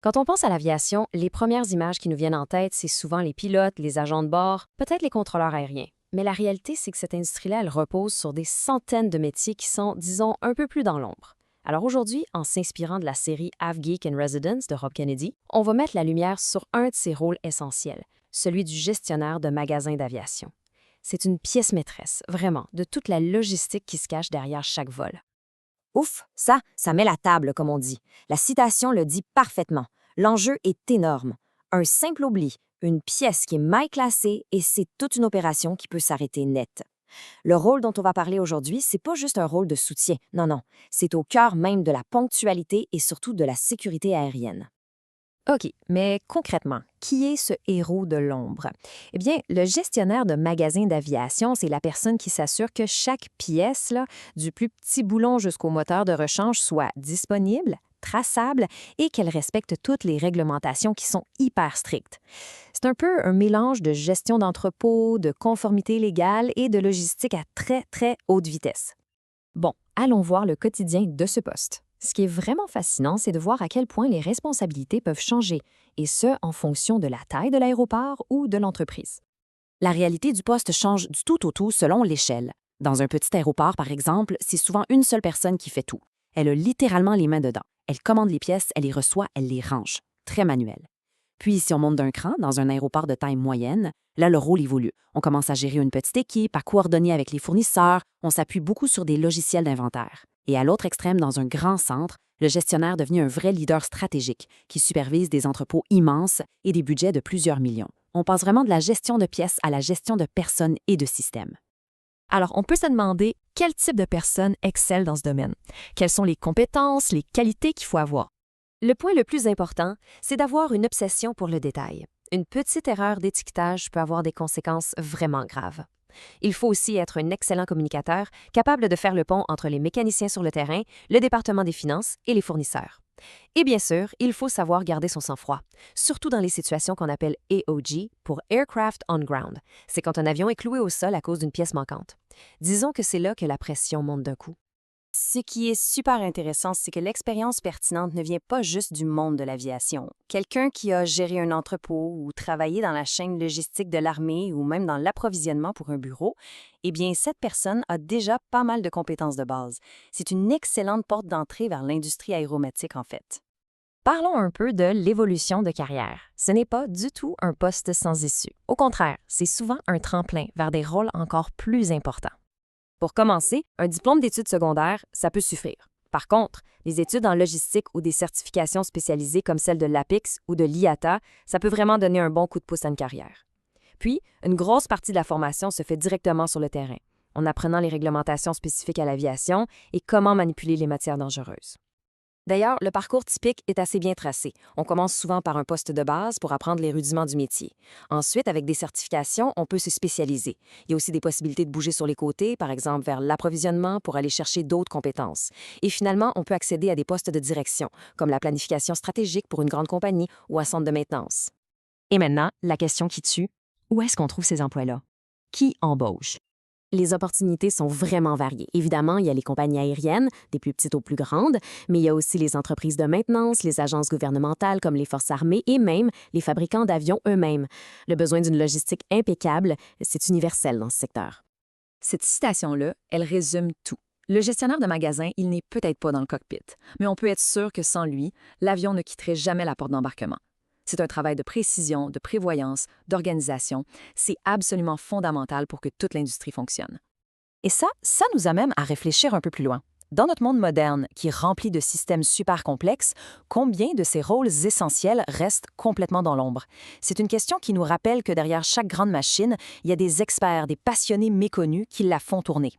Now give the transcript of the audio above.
Quand on pense à l'aviation, les premières images qui nous viennent en tête, c'est souvent les pilotes, les agents de bord, peut-être les contrôleurs aériens. Mais la réalité, c'est que cette industrie-là, elle repose sur des centaines de métiers qui sont, disons, un peu plus dans l'ombre. Alors aujourd'hui, en s'inspirant de la série Have Geek and Residence de Rob Kennedy, on va mettre la lumière sur un de ses rôles essentiels, celui du gestionnaire de magasin d'aviation. C'est une pièce maîtresse, vraiment, de toute la logistique qui se cache derrière chaque vol. Ouf, ça met la table, comme on dit. La citation le dit parfaitement. L'enjeu est énorme. Un simple oubli, une pièce qui est mal classée et c'est toute une opération qui peut s'arrêter net. Le rôle dont on va parler aujourd'hui, c'est pas juste un rôle de soutien. Non, non. C'est au cœur même de la ponctualité et surtout de la sécurité aérienne. OK, mais concrètement, qui est ce héros de l'ombre? Eh bien, le gestionnaire de magasin d'aviation, c'est la personne qui s'assure que chaque pièce, là, du plus petit boulon jusqu'au moteur de rechange, soit disponible, traçable et qu'elle respecte toutes les réglementations qui sont hyper strictes. C'est un peu un mélange de gestion d'entrepôt, de conformité légale et de logistique à très, très haute vitesse. Bon, allons voir le quotidien de ce poste. Ce qui est vraiment fascinant, c'est de voir à quel point les responsabilités peuvent changer, et ce, en fonction de la taille de l'aéroport ou de l'entreprise. La réalité du poste change du tout au tout selon l'échelle. Dans un petit aéroport, par exemple, c'est souvent une seule personne qui fait tout. Elle a littéralement les mains dedans. Elle commande les pièces, elle les reçoit, elle les range. Très manuel. Puis, si on monte d'un cran dans un aéroport de taille moyenne, là, le rôle évolue. On commence à gérer une petite équipe, à coordonner avec les fournisseurs, on s'appuie beaucoup sur des logiciels d'inventaire. Et à l'autre extrême, dans un grand centre, le gestionnaire devient un vrai leader stratégique qui supervise des entrepôts immenses et des budgets de plusieurs millions. On passe vraiment de la gestion de pièces à la gestion de personnes et de systèmes. Alors, on peut se demander quel type de personne excelle dans ce domaine. Quelles sont les compétences, les qualités qu'il faut avoir? Le point le plus important, c'est d'avoir une obsession pour le détail. Une petite erreur d'étiquetage peut avoir des conséquences vraiment graves. Il faut aussi être un excellent communicateur, capable de faire le pont entre les mécaniciens sur le terrain, le département des finances et les fournisseurs. Et bien sûr, il faut savoir garder son sang-froid, surtout dans les situations qu'on appelle AOG pour Aircraft on Ground. C'est quand un avion est cloué au sol à cause d'une pièce manquante. Disons que c'est là que la pression monte d'un coup. Ce qui est super intéressant, c'est que l'expérience pertinente ne vient pas juste du monde de l'aviation. Quelqu'un qui a géré un entrepôt ou travaillé dans la chaîne logistique de l'armée ou même dans l'approvisionnement pour un bureau, eh bien, cette personne a déjà pas mal de compétences de base. C'est une excellente porte d'entrée vers l'industrie aéronautique, en fait. Parlons un peu de l'évolution de carrière. Ce n'est pas du tout un poste sans issue. Au contraire, c'est souvent un tremplin vers des rôles encore plus importants. Pour commencer, un diplôme d'études secondaires, ça peut suffire. Par contre, les études en logistique ou des certifications spécialisées comme celle de l'APIX ou de l'IATA, ça peut vraiment donner un bon coup de pouce à une carrière. Puis, une grosse partie de la formation se fait directement sur le terrain, en apprenant les réglementations spécifiques à l'aviation et comment manipuler les matières dangereuses. D'ailleurs, le parcours typique est assez bien tracé. On commence souvent par un poste de base pour apprendre les rudiments du métier. Ensuite, avec des certifications, on peut se spécialiser. Il y a aussi des possibilités de bouger sur les côtés, par exemple vers l'approvisionnement pour aller chercher d'autres compétences. Et finalement, on peut accéder à des postes de direction, comme la planification stratégique pour une grande compagnie ou un centre de maintenance. Et maintenant, la question qui tue, où est-ce qu'on trouve ces emplois-là? Qui embauche? Les opportunités sont vraiment variées. Évidemment, il y a les compagnies aériennes, des plus petites aux plus grandes, mais il y a aussi les entreprises de maintenance, les agences gouvernementales comme les forces armées et même les fabricants d'avions eux-mêmes. Le besoin d'une logistique impeccable, c'est universel dans ce secteur. Cette citation-là, elle résume tout. Le gestionnaire de magasin, il n'est peut-être pas dans le cockpit, mais on peut être sûr que sans lui, l'avion ne quitterait jamais la porte d'embarquement. C'est un travail de précision, de prévoyance, d'organisation. C'est absolument fondamental pour que toute l'industrie fonctionne. Et ça nous amène à réfléchir un peu plus loin. Dans notre monde moderne, qui est rempli de systèmes super complexes, combien de ces rôles essentiels restent complètement dans l'ombre? C'est une question qui nous rappelle que derrière chaque grande machine, il y a des experts, des passionnés méconnus qui la font tourner.